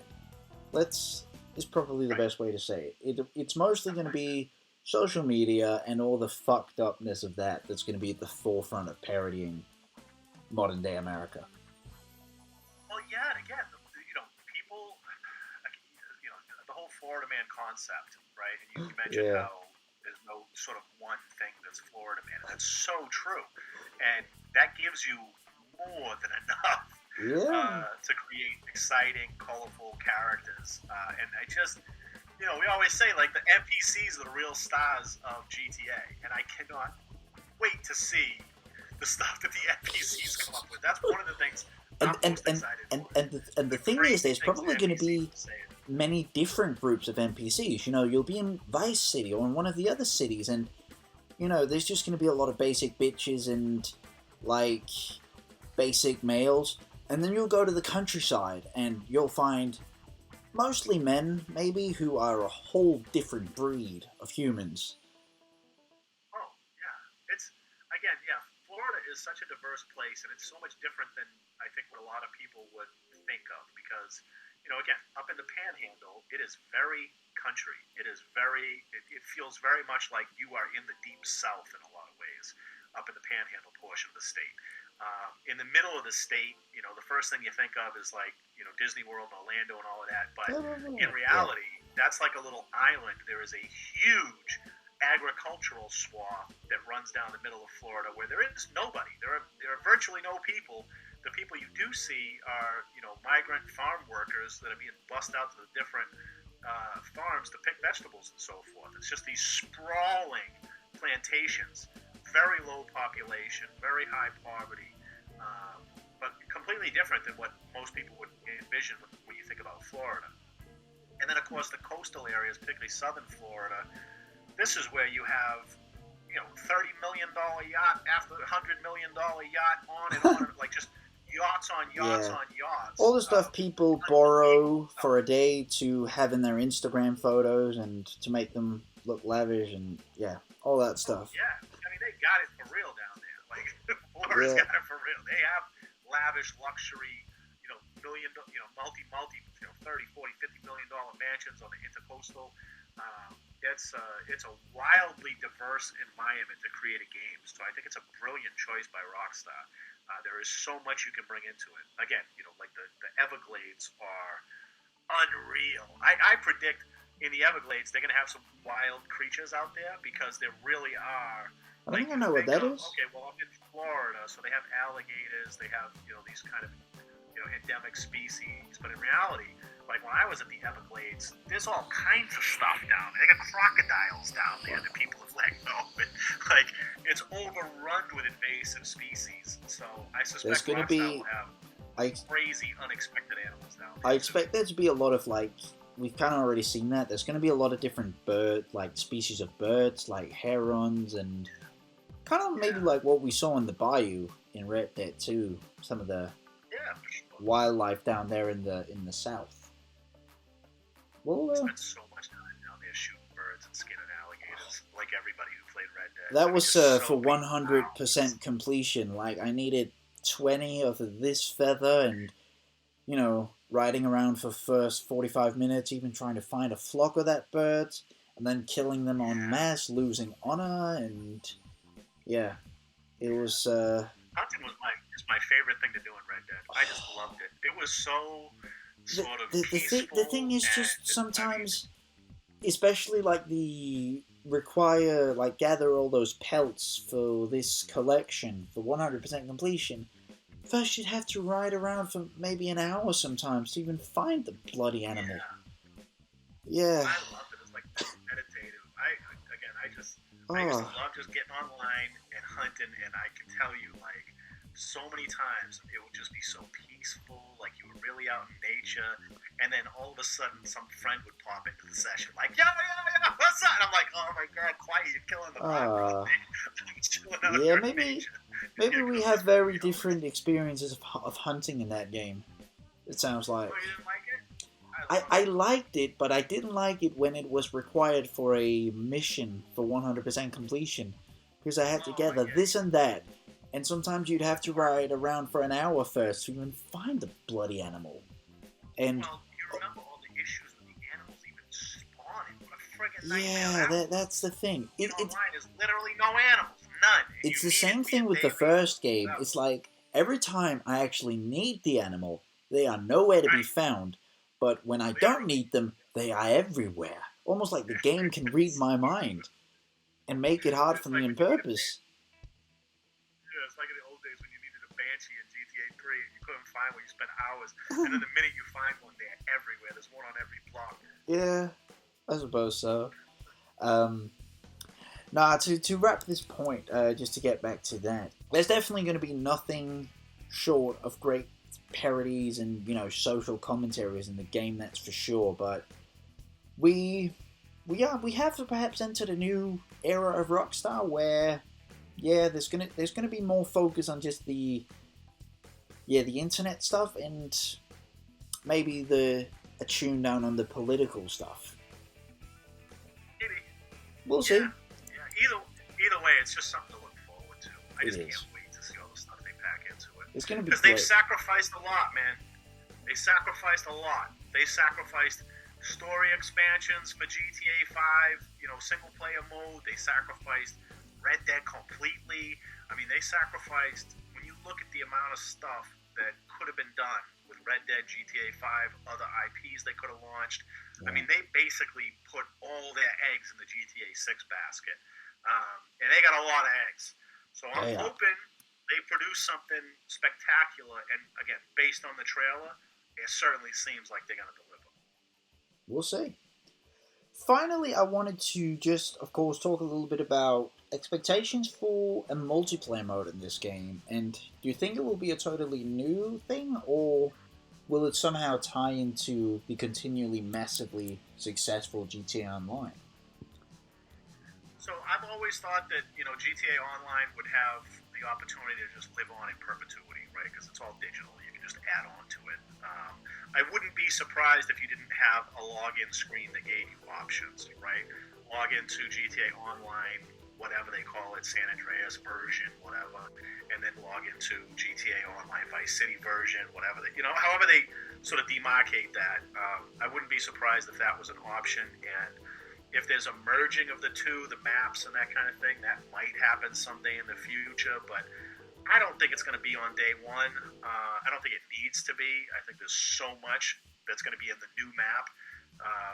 Is probably the best way to say it. It's mostly going to be social media and all the fucked upness of that's going to be at the forefront of parodying modern day America. Well, yeah, and again, people, the whole Florida man concept, right? And you mentioned how there's no sort of one thing that's Florida man, and that's so true. And that gives you more than enough to create exciting, colorful characters. And I just, we always say, like, the NPCs are the real stars of GTA, and I cannot wait to see the stuff that the NPCs come up with. That's one of the things I'm most excited for. And the thing is, there's probably going to be many different groups of NPCs. You'll be in Vice City or in one of the other cities, and there's just going to be a lot of basic bitches and like basic males, and then you'll go to the countryside and you'll find mostly men, maybe, who are a whole different breed of humans. Oh, yeah. Florida is such a diverse place, and it's so much different than I think what a lot of people would think of, because, again, up in the Panhandle, it is very country. It feels very much like you are in the deep South in a lot of ways, up in the Panhandle portion of the state. In the middle of the state, the first thing you think of is like, Disney World, Orlando, and all of that. But in reality, that's like a little island. There is a huge agricultural swath that runs down the middle of Florida where there is nobody. There are virtually no people. The people you do see are, migrant farm workers that are being bussed out to the different farms to pick vegetables and so forth. It's just these sprawling plantations, very low population, very high poverty, but completely different than what most people would envision when you think about Florida. And then, of course, the coastal areas, particularly southern Florida, this is where you have, $30 million yacht after $100 million yacht, on and on, like just yachts on yachts on yachts. All the stuff people borrow for a day to have in their Instagram photos and to make them look lavish, and all that stuff. Yeah, I mean, they got it for real down there. Like, Florida's got it for real. They have lavish luxury, multi, 30, 40, $50 million mansions on the intercoastal. It's a wildly diverse environment to create a game. So I think it's a brilliant choice by Rockstar. There is so much you can bring into it. Again, like the Everglades are unreal. I predict in the Everglades they're going to have some wild creatures out there, because there really are. I think I know what that is. Okay, well, I'm in Florida, so they have alligators. They have these kind of endemic species. But in reality, like when I was at the Everglades, there's all kinds of stuff down there. They got crocodiles down there that people have let go. Like, it's overrun with invasive species. So I suspect Rockstar will have crazy, unexpected animals down there. I expect there to be a lot of, like, we've kind of already seen that. There's going to be a lot of different species of birds, like herons, and kind of maybe like what we saw in the bayou in Red Dead 2. Some of the wildlife down there in the south. Well, I spent so much time down there shooting birds and skinning alligators, like everybody who played Red Dead. That was for 100% completion. Like, I needed 20 of this feather, and riding around for first 45 minutes, even trying to find a flock of that bird, and then killing them en masse, losing honor, and yeah, it was. Hunting was my favorite thing to do in Red Dead. I just loved it. It was so sort of peaceful. The thing is just sometimes, especially like the require like gather all those pelts for this collection for 100% completion. First, you'd have to ride around for maybe an hour sometimes to even find the bloody animal. Yeah. I love it. It's like meditative. I just love just getting online and hunting, and I can tell you, like, so many times it would just be so peaceful, like you were really out in nature, and then all of a sudden some friend would pop into the session, like, yeah, what's that? And I'm like, oh my god, quiet, you're killing the vibe. Yeah, maybe we have very different experiences of hunting in that game. It sounds like. Oh, you didn't like it? I liked it, but I didn't like it when it was required for a mission for 100% completion. Because I had to gather this and that. And sometimes you'd have to ride around for an hour first to even find the bloody animal. And well, you remember all the issues with the animals even spawning. What a friggin' nightmare. Yeah, that's the thing. Online is literally no animals. None. It's the same thing with the first game. It's like, every time I actually need the animal, they are nowhere to be found. But when I don't need them, they are everywhere. Almost like the game can read my mind and make it hard for me on purpose. Yeah, it's like in the old days when you needed a Banshee in GTA 3 and you couldn't find one, you spent hours. And then the minute you find one, they're everywhere. There's one on every block. Yeah, I suppose so. To wrap this point, just to get back to that, there's definitely going to be nothing short of great parodies and social commentaries in the game, that's for sure. But we have perhaps entered a new era of Rockstar where there's gonna be more focus on just the internet stuff and maybe a tune down on the political stuff. Maybe. We'll see. Yeah. Either way, it's just something to look forward to. I just can't wait to see all the stuff they pack into it. It's going to be because they've sacrificed a lot, man. They sacrificed a lot. They sacrificed story expansions for GTA 5, single player mode. They sacrificed Red Dead completely. I mean, they sacrificed, when you look at the amount of stuff that could have been done with Red Dead, GTA 5, other IPs they could have launched. Yeah. I mean, they basically put all their eggs in the GTA 6 basket. And they got a lot of eggs. So I'm hoping they produce something spectacular. And again, based on the trailer, it certainly seems like they're going to deliver. We'll see. Finally, I wanted to just, of course, talk a little bit about expectations for a multiplayer mode in this game. And do you think it will be a totally new thing, or will it somehow tie into the continually massively successful GTA Online? So I've always thought that, GTA Online would have the opportunity to just live on in perpetuity, right? Because it's all digital. You can just add on to it. I wouldn't be surprised if you didn't have a login screen that gave you options, right? Log into GTA Online, whatever they call it, San Andreas version, whatever, and then log into GTA Online Vice City version, whatever. However they sort of demarcate that. I wouldn't be surprised if that was an option. And if there's a merging of the two, the maps and that kind of thing, that might happen someday in the future, but I don't think it's going to be on day one. I don't think it needs to be. I think there's so much that's going to be in the new map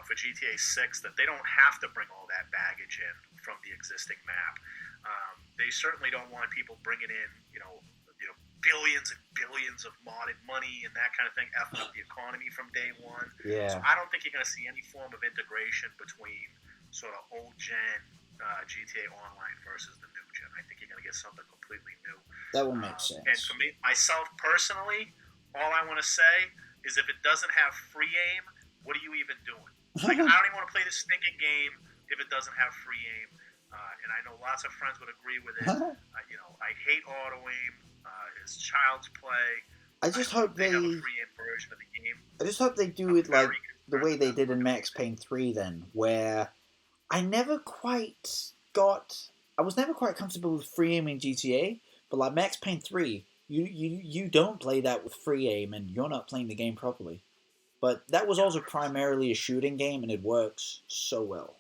for GTA 6 that they don't have to bring all that baggage in from the existing map. They certainly don't want people bringing in, billions and billions of modded money and that kind of thing, effing up the economy from day one. Yeah. So I don't think you're going to see any form of integration between sort of old gen GTA Online versus the new gen. I think you're going to get something completely new. That will make sense. And for me, myself personally, all I want to say is if it doesn't have free aim, what are you even doing? Like, I don't even want to play this stinking game if it doesn't have free aim. And I know lots of friends would agree with it. I hate auto aim. It's child's play. I just hope they have a free aim version of the game. I just hope they do it like the way they did in Max Payne 3 then, where I was never quite comfortable with free aim in GTA, but like Max Payne 3, you don't play that with free aim and you're not playing the game properly. But that was also primarily a shooting game and it works so well.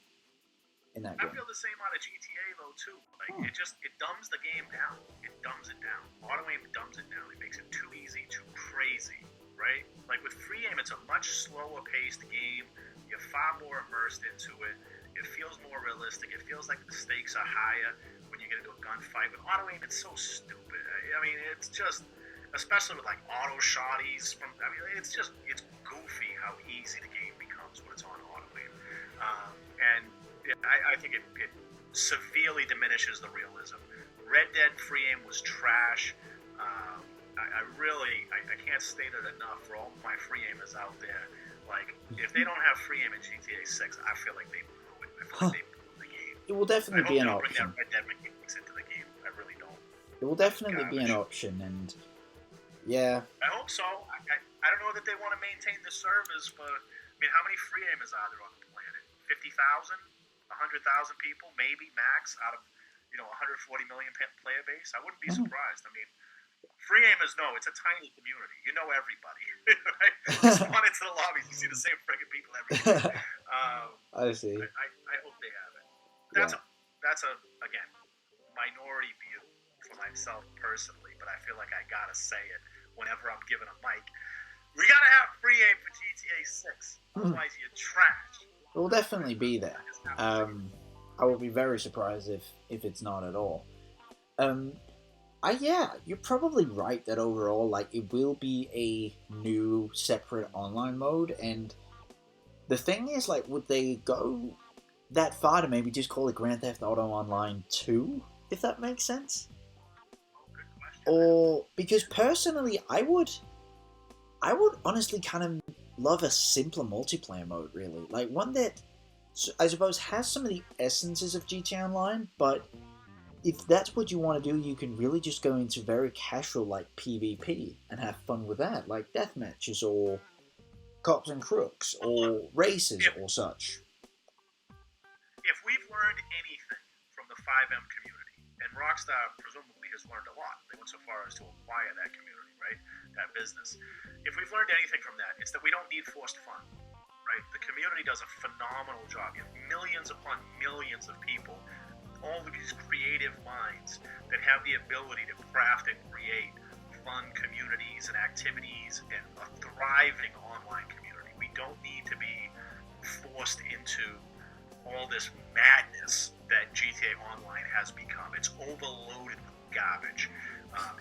in that I game. feel the same out of GTA though too. Like it dumbs the game down. It dumbs it down. Auto aim dumbs it down. It makes it too easy, too crazy, right? Like with free aim, it's a much slower paced game. You're far more immersed into it. It feels more realistic. It feels like the stakes are higher when you get into a gunfight. With auto aim, it's so stupid. I mean, it's just, especially with like auto shotties it's goofy how easy the game becomes when it's on auto aim. And I think it severely diminishes the realism. Red Dead free aim was trash. I can't state it enough for all my free aimers out there. Like, if they don't have free aim in GTA 6, I feel like they blew it. I feel like they blew the game. It will definitely be an option. Bring that Red Dead mechanics into the game. I really don't. It will definitely be an option, and yeah. I hope so. I don't know that they want to maintain the servers, but I mean, how many free aimers are there on the planet? 50,000? 100,000 people, maybe max, out of 140 million player base. I wouldn't be surprised. I mean, free aimers know it's a tiny community. You know everybody, right? You spawn into the lobbies, you see the same friggin' people every day. I see. I hope they have it. That's a again minority view for myself personally, but I feel like I gotta say it whenever I'm given a mic. We gotta have free aim for GTA 6. Otherwise, you're trash. It will definitely be there. I will be very surprised if it's not at all. You're probably right that overall, like, it will be a new separate online mode, and the thing is, like, would they go that far to maybe just call it Grand Theft Auto Online 2, if that makes sense? Or, because personally, I would honestly kind of love a simpler multiplayer mode, really. Like, one that, I suppose, has some of the essences of GTA Online, but if that's what you want to do, you can really just go into very casual, like, PvP and have fun with that, like death matches or cops and crooks or races or such. If we've learned anything from the 5M community, and Rockstar presumably has learned a lot, they went so far as to acquire that community, right? That business. If we've learned anything from that, it's that we don't need forced fun, right? The community does a phenomenal job. You have millions upon millions of people, all of these creative minds that have the ability to craft and create fun communities and activities and a thriving online community. We don't need to be forced into all this madness that GTA Online has become. It's overloaded with garbage.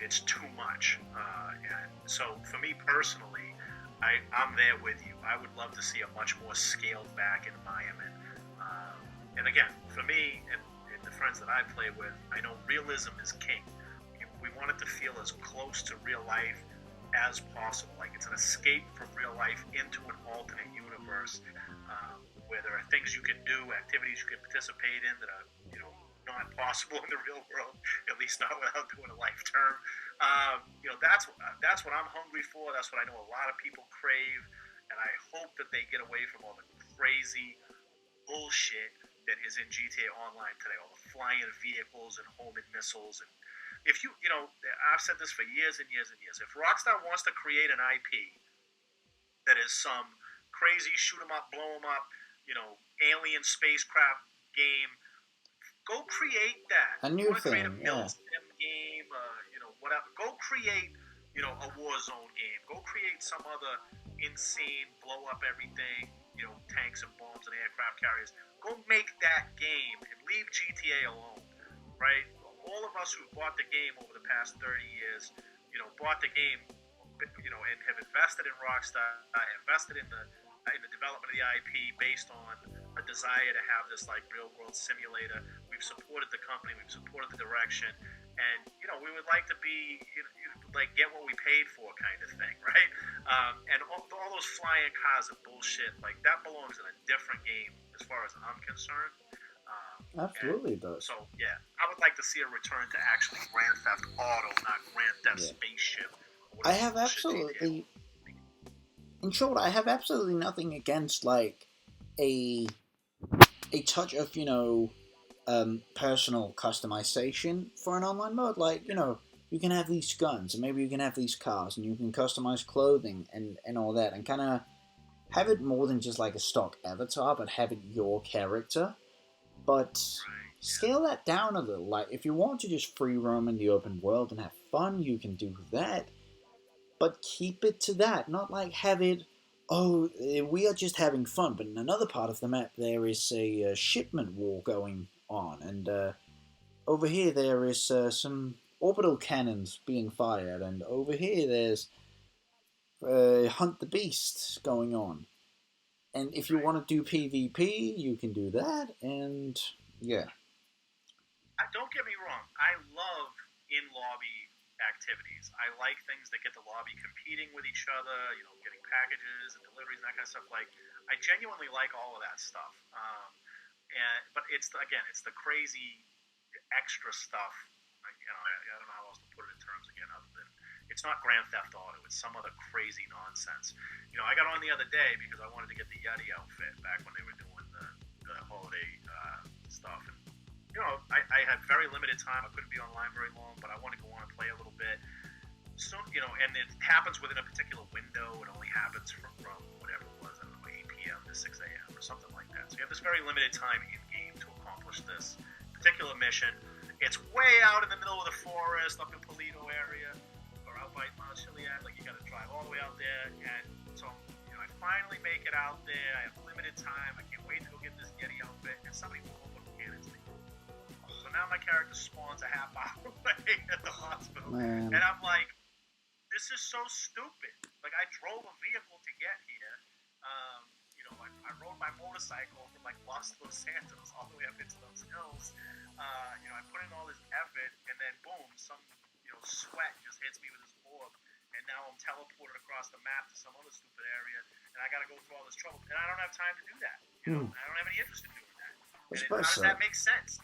It's too much. And so for me personally, I'm there with you. I would love to see a much more scaled back environment. And again, for me and the friends that I play with, I know realism is king. We want it to feel as close to real life as possible. Like it's an escape from real life into an alternate universe where there are things you can do, activities you can participate in that are, not possible in the real world, at least not without doing a life term. That's what I'm hungry for. That's what I know a lot of people crave, and I hope that they get away from all the crazy bullshit that is in GTA Online today, all the flying vehicles and homing missiles. And if I've said this for years and years and years, if Rockstar wants to create an IP that is some crazy shoot 'em up, blow 'em up, alien spacecraft game, go create that. A new create a thing, Sim game, whatever. Go create, a Warzone game. Go create some other insane blow up everything, tanks and bombs and aircraft carriers. Go make that game and leave GTA alone, right? All of us who bought the game over the past 30 years, bought the game, and have invested in Rockstar, invested in the development of the IP based on a desire to have this like real world simulator. We've supported the company, we've supported the direction, and we would like to be like get what we paid for kind of thing, right? And all those flying cars and bullshit, like that belongs in a different game as far as I'm concerned. Absolutely, it does. So yeah, I would like to see a return to actually Grand Theft Auto, not Grand Theft Spaceship. I have absolutely, in short, I have absolutely nothing against like a touch of personal customization for an online mode. Like you can have these guns, and maybe you can have these cars, and you can customize clothing and all that, and kind of have it more than just like a stock avatar, but have it your character. But Right. scale that down a little. Like, if you want to just free roam in the open world and have fun, you can do that. But keep it to that. Not like have it, oh, we are just having fun. But in another part of the map, there is a shipment war going on. And over here, there is some orbital cannons being fired. And over here, there's Hunt the Beast going on. And if you Right. want to do PvP, you can do that. And yeah. Don't get me wrong. I love in lobby activities. I like things that get the lobby competing with each other. You know, getting packages and deliveries and that kind of stuff. Like, I genuinely like all of that stuff. But it's the crazy extra stuff. I don't know how else to put it in terms again, other than it's not Grand Theft Auto. It's some other crazy nonsense. You know, I got on the other day because I wanted to get the Yeti outfit back when they were doing the holiday stuff. And you know, I had very limited time. I couldn't be online very long, but I wanted to go on and play a little bit. So, you know, and it happens within a particular window. It only happens from whatever it was, I don't know, 8 p.m. to 6 a.m. or something like that. So you have this very limited time in game to accomplish this particular mission. It's way out in the middle of the forest, up in Polito area, or out by Mount Chiliad. Like, you got to drive all the way out there. And so, you know, I finally make it out there. I have limited time. I can't wait to go get this Yeti outfit. And somebody will open cannons me. So now my character spawns a half hour away at the hospital. Man. And I'm like, this is so stupid. Like, I drove a vehicle to get here. You know, I rode my motorcycle from, like, Los Santos all the way up into those hills. You know, I put in all this effort, and then boom, some, you know, sweat just hits me with this orb. And now I'm teleported across the map to some other stupid area, and I got to go through all this trouble. And I don't have time to do that. You know, I don't have any interest in doing that. And how does that make sense?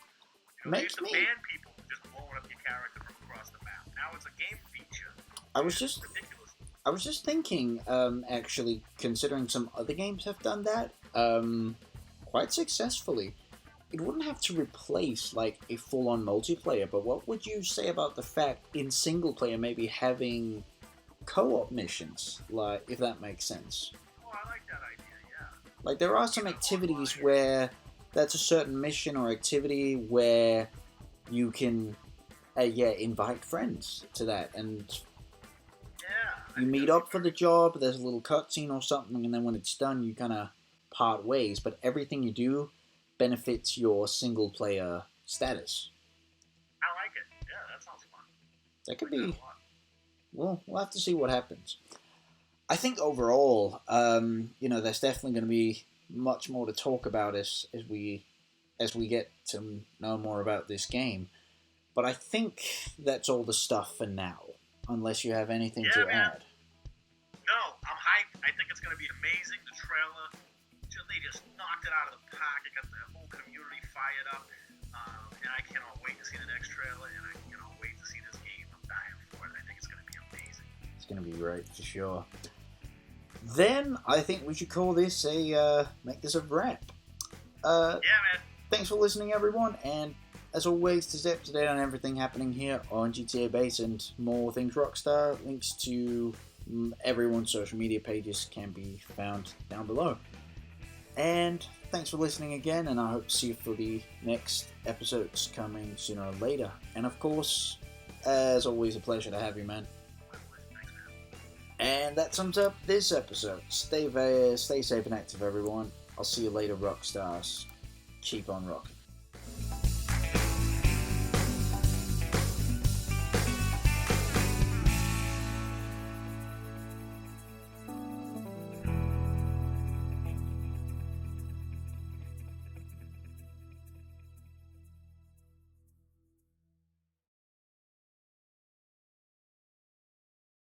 You know, Makes they used to me. ban people from just blowing up your character from across the map. Now it's a game feature. I was just ridiculous. I was just thinking, actually, considering some other games have done that, quite successfully. It wouldn't have to replace, like, a full-on multiplayer, but what would you say about the fact in single-player maybe having co-op missions, like, if that makes sense? Oh, I like that idea, yeah. Like, there are some activities where that's a certain mission or activity where you can, invite friends to that, and you meet up for the job, there's a little cutscene or something, and then when it's done, you kind of part ways, but everything you do benefits your single-player status. I like it. Yeah, that sounds fun. That could be... Well, we'll have to see what happens. I think overall, you know, there's definitely going to be much more to talk about as we get to know more about this game. But I think that's all the stuff for now, unless you have anything to add. No, I'm hyped. I think it's going to be amazing. The trailer, they just knocked it out of the park. It got the whole community fired up. And I cannot wait to see the next trailer, and I cannot wait to see this game. I'm dying for it. I think it's going to be amazing. It's going to be great, for sure. Then, I think we should call this make this a wrap. Yeah, man. Thanks for listening, everyone, and as always, to stay up to date on everything happening here on GTABase and more things Rockstar, links to everyone's social media pages can be found down below. And thanks for listening again, and I hope to see you for the next episodes coming sooner or later. And of course, as always, a pleasure to have you, man. And that sums up this episode. Stay safe and active, everyone. I'll see you later, Rockstars. Keep on rocking.